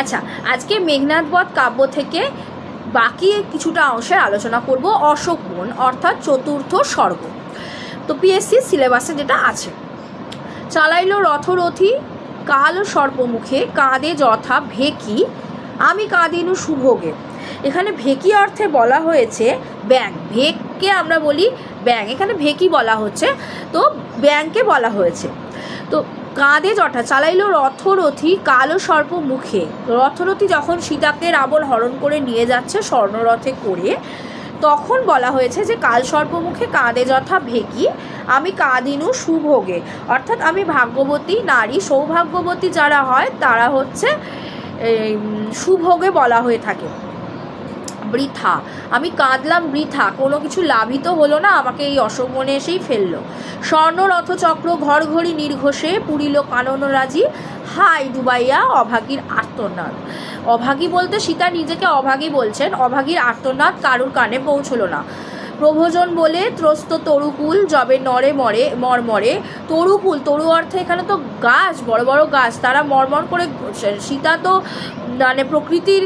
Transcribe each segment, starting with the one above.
আচ্ছা, আজকে মেঘনাদ বধ কাব্য থেকে বাকি কিছুটা অংশের আলোচনা করব অশোক বন অর্থাৎ চতুর্থ স্বর্গ। তো পিএসসি সিলেবাসে যেটা আছে, চালাইল রথরথী কাল সর্পমুখে কাঁদে যথা ভেকি আমি কাঁদিনু সুভোগে। এখানে ভেকি অর্থে বলা হয়েছে ব্যাং, ভেককে আমরা বলি ব্যাং, এখানে ভেকি বলা হচ্ছে, তো ব্যাংকে বলা হয়েছে। তো কাঁদে জটা চালাইল রথরথী কালো সর্প মুখে, রথরথী যখন সীতাকে রাবণ হরণ করে নিয়ে যাচ্ছে স্বর্ণরথে করে, তখন বলা হয়েছে যে কাল সর্পমুখে কাঁদে যথা ভেকি আমি কাঁদিনু সুভোগে, অর্থাৎ আমি ভাগ্যবতী নারী, সৌভাগ্যবতী যারা হয় তারা হচ্ছে সুভোগে বলা হয়ে থাকে। বৃথা, আমি কাঁদলাম বৃথা, কোনো কিছু লাভিত হলো না, আমাকে এই অশোকবনে এসেই ফেললো। স্বর্ণরথচক্র ঘর ঘড়ি নির্ঘোষে পুরিল কাননরাজি হাই ডুবাইয়া অভাগীর আর্তনাদ। অভাগী বলতে সীতা নিজেকে অভাগী বলছেন, অভাগীর আর্তনাদ কারুর কানে পৌঁছলো না। প্রভোজন বলে ত্রস্ত তরুকুল যবে নরে মরে মরমরে, তরুকুল, তরু অর্থে এখানে তো গাছ, বড় বড় গাছ, তারা মরমর করে, সীতা তো মানে প্রকৃতির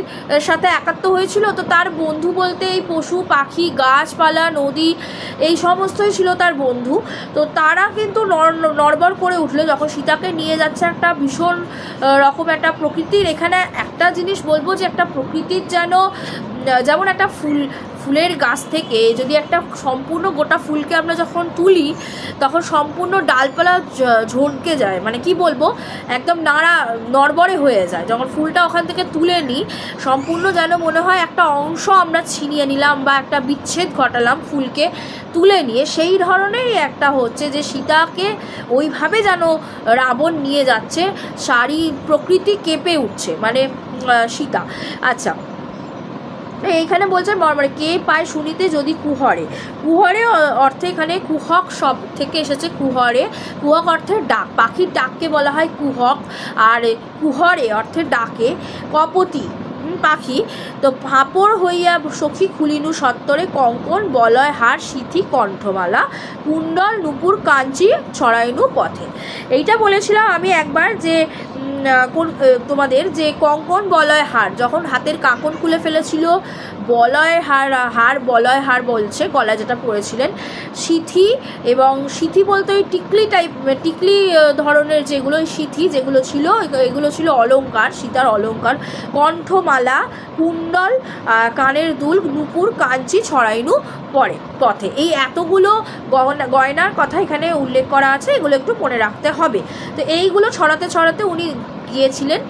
সাথে একাত্ম হয়েছিল, তো তার বন্ধু বলতে এই পশু পাখি গাছপালা নদী এই সমস্তই ছিল তার বন্ধু। তো তারা কিন্তু নড়বড় করে উঠলো যখন সীতাকে নিয়ে যাচ্ছে একটা ভীষণ রকম একটা প্রকৃতির। এখানে একটা জিনিস বলবো যে একটা প্রকৃতির যেমন একটা ফুলের গাছ থেকে যদি একটা সম্পূর্ণ গোটা ফুলকে আমরা যখন তুলি তখন সম্পূর্ণ ডালপালা ঝনকে যায়, মানে কি বলবো, একদম নড়বড়ে হয়ে যায়। যখন ফুলটা ওখান থেকে তুলে নিই সম্পূর্ণ যেন মনে হয় একটা অংশ আমরা ছিনিয়ে নিলাম বা একটা বিচ্ছেদ ঘটালাম ফুলকে তুলে নিয়ে, সেই ধরনেরই একটা হচ্ছে যে সীতাকে ওইভাবে যেন রাবণ নিয়ে যাচ্ছে, সারি প্রকৃতি কেঁপে উঠছে মানে সীতা। আচ্ছা, এইখানে বলছে মর্মরে কে পায় শুনিতে যদি কুহরে, কুহরে অর্থে এখানে কুহক সব থেকে এসেছে, কুহরে, কুহক অর্থে ডাক, পাখির ডাককে বলা হয় কুহক, আর কুহরে অর্থে ডাকে। কপতি পাখি, তো ফাঁপড় হইয়া সখী খুলিনু সত্তরে কঙ্কন বলয় হার সিথি কণ্ঠমালা কুণ্ডল নুপুর কাঞ্চি ছড়াইনু পথে। এইটা বলেছিলাম আমি একবার যে তোমাদের যে কঙ্কন বলয় হার, যখন হাতের কাঁকন খুলে ফেলেছিল, বলয় হার বলয় হার বলছে গলায় যেটা পরেছিলেন, সিথি, এবং সিথি বলতে ওই টিকলি ধরনের যেগুলো সিথি যেগুলো ছিল, এগুলো ছিল অলঙ্কার, সীতার অলঙ্কার। কণ্ঠমালা, কুণ্ডল, কানের দুল, নুপুর, কাঞ্চি ছড়াইনু পথে, এই এতগুলো গয়নার কথা এখানে উল্লেখ করা আছে, এগুলো একটু মনে রাখতে হবে। তো এইগুলো ছড়াতে ছড়াতে উনি গিয়েছিলেন